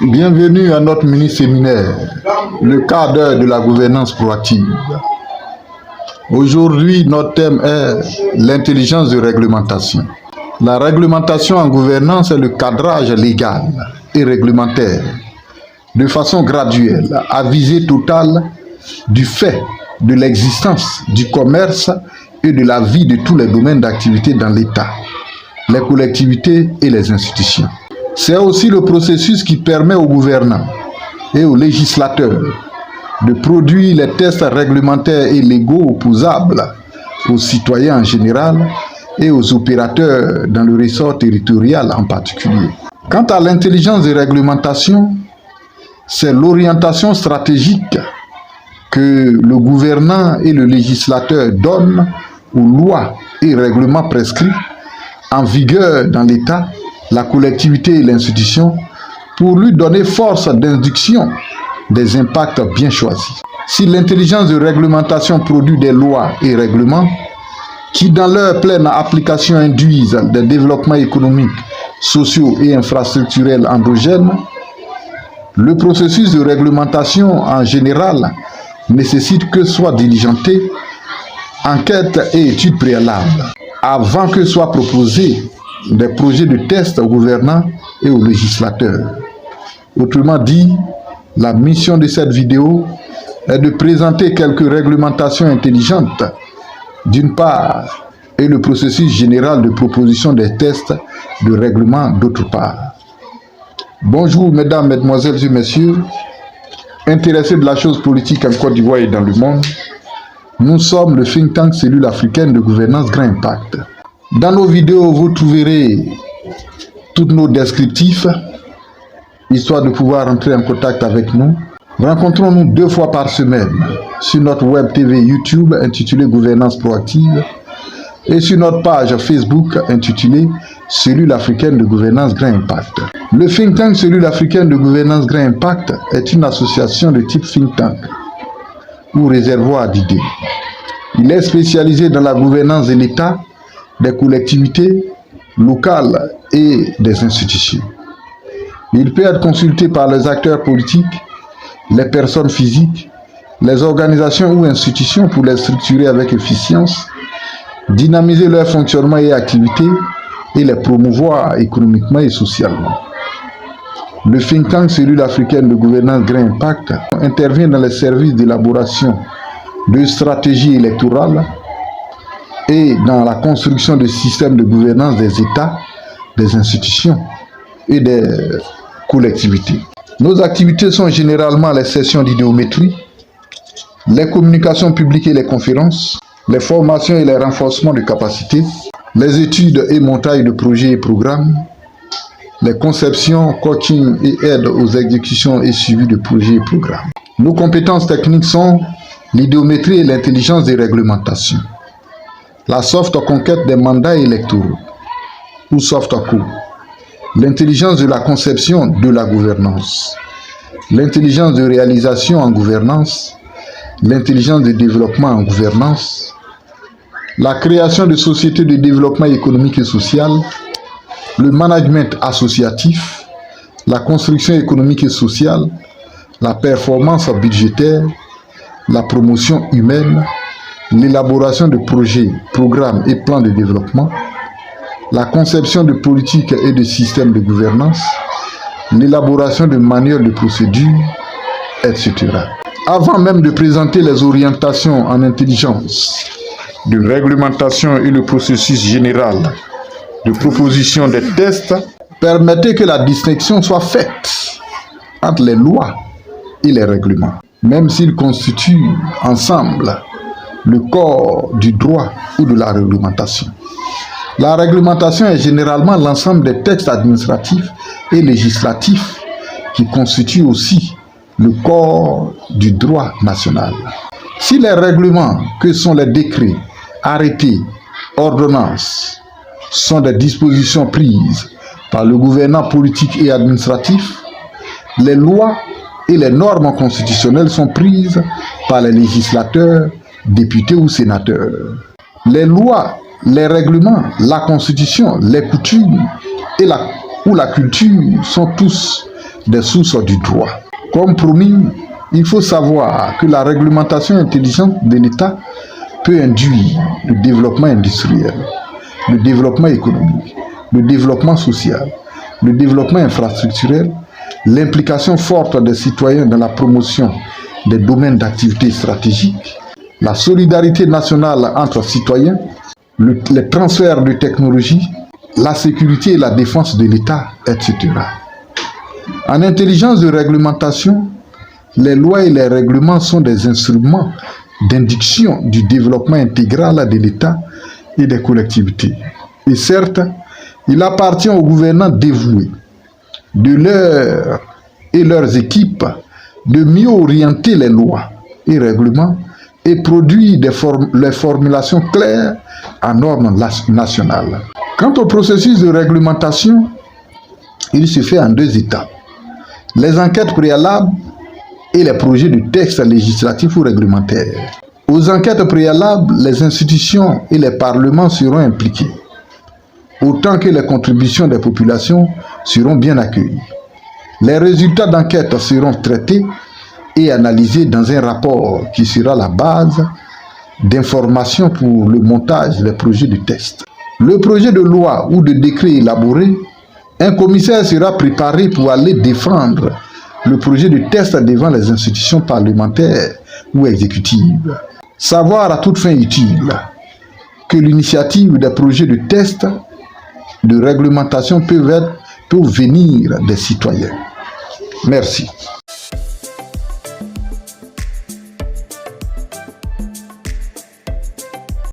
Bienvenue à notre mini-séminaire, le cadre de la gouvernance proactive. Aujourd'hui, notre thème est l'intelligence de réglementation. La réglementation en gouvernance est le cadrage légal et réglementaire, de façon graduelle, à visée totale du fait de l'existence du commerce et de la vie de tous les domaines d'activité dans l'État, les collectivités et les institutions. C'est aussi le processus qui permet aux gouvernants et aux législateurs de produire les tests réglementaires et légaux opposables aux citoyens en général et aux opérateurs dans le ressort territorial en particulier. Quant à l'intelligence de réglementation, c'est l'orientation stratégique que le gouvernant et le législateur donnent aux lois et règlements prescrits en vigueur dans l'État, la collectivité et l'institution pour lui donner force d'induction des impacts bien choisis. Si l'intelligence de réglementation produit des lois et règlements qui dans leur pleine application induisent des développements économiques, sociaux et infrastructurels endogènes, le processus de réglementation en général nécessite que soient diligentées enquêtes et études préalables avant que soient proposés des projets de test aux gouvernants et aux législateurs. Autrement dit, la mission de cette vidéo est de présenter quelques réglementations intelligentes d'une part et le processus général de proposition des tests de règlement d'autre part. Bonjour mesdames, mesdemoiselles et messieurs, intéressés de la chose politique en Côte d'Ivoire et dans le monde, nous sommes le think tank Cellule africaine de gouvernance Grand Impact. Dans nos vidéos, vous trouverez tous nos descriptifs, histoire de pouvoir entrer en contact avec nous. Rencontrons-nous 2 fois par semaine sur notre web TV YouTube intitulée Gouvernance Proactive et sur notre page Facebook intitulée Cellule africaine de gouvernance Grand Impact. Le think tank Cellule africaine de gouvernance Grand Impact est une association de type think tank ou réservoir d'idées. Il est spécialisé dans la gouvernance de l'État, des collectivités locales et des institutions. Il peut être consulté par les acteurs politiques, les personnes physiques, les organisations ou institutions pour les structurer avec efficience, dynamiser leur fonctionnement et activité et les promouvoir économiquement et socialement. Le think tank Cellule africaine de gouvernance Grand Impact intervient dans les services d'élaboration de stratégies électorales et dans la construction de systèmes de gouvernance des États, des institutions et des collectivités. Nos activités sont généralement les sessions d'idéométrie, les communications publiques et les conférences, les formations et les renforcements de capacités, les études et montages de projets et programmes, les conceptions, coaching et aide aux exécutions et suivi de projets et programmes. Nos compétences techniques sont l'idéométrie et l'intelligence des réglementations, la soft conquête des mandats électoraux ou soft co, l'intelligence de la conception de la gouvernance, l'intelligence de réalisation en gouvernance, l'intelligence de développement en gouvernance, la création de sociétés de développement économique et social, le management associatif, la construction économique et sociale, la performance budgétaire, la promotion humaine, l'élaboration de projets, programmes et plans de développement, la conception de politiques et de systèmes de gouvernance, l'élaboration de manuels de procédures, etc. Avant même de présenter les orientations en intelligence, de réglementation et le processus général de proposition des tests, permettez que la distinction soit faite entre les lois et les règlements, même s'ils constituent ensemble le corps du droit ou de la réglementation. La réglementation est généralement l'ensemble des textes administratifs et législatifs qui constituent aussi le corps du droit national. Si les règlements, que sont les décrets, arrêtés, ordonnances, sont des dispositions prises par le gouvernement politique et administratif, les lois et les normes constitutionnelles sont prises par les législateurs, députés ou sénateurs. Les lois, les règlements, la constitution, les coutumes et la culture sont tous des sources du droit. Comme promis, il faut savoir que la réglementation intelligente de l'État peut induire le développement industriel, le développement économique, le développement social, le développement infrastructurel, l'implication forte des citoyens dans la promotion des domaines d'activité stratégiques, la solidarité nationale entre citoyens, les transferts de technologies, la sécurité et la défense de l'État, etc. En intelligence de réglementation, les lois et les règlements sont des instruments d'indiction du développement intégral de l'État et des collectivités. Et certes, il appartient aux gouvernants dévoués et leurs équipes de mieux orienter les lois et règlements et produire les formulations claires à normes nationales. Quant au processus de réglementation, il se fait en 2 étapes. Les enquêtes préalables et les projets de textes législatifs ou réglementaires. Aux enquêtes préalables, les institutions et les parlements seront impliqués, autant que les contributions des populations seront bien accueillies. Les résultats d'enquête seront traités et analysés dans un rapport qui sera la base d'information pour le montage des projets de texte. Le projet de loi ou de décret élaboré, un commissaire sera préparé pour aller défendre le projet de texte devant les institutions parlementaires ou exécutives. Savoir à toute fin utile que l'initiative des projets de texte de réglementation peut venir des citoyens. Merci.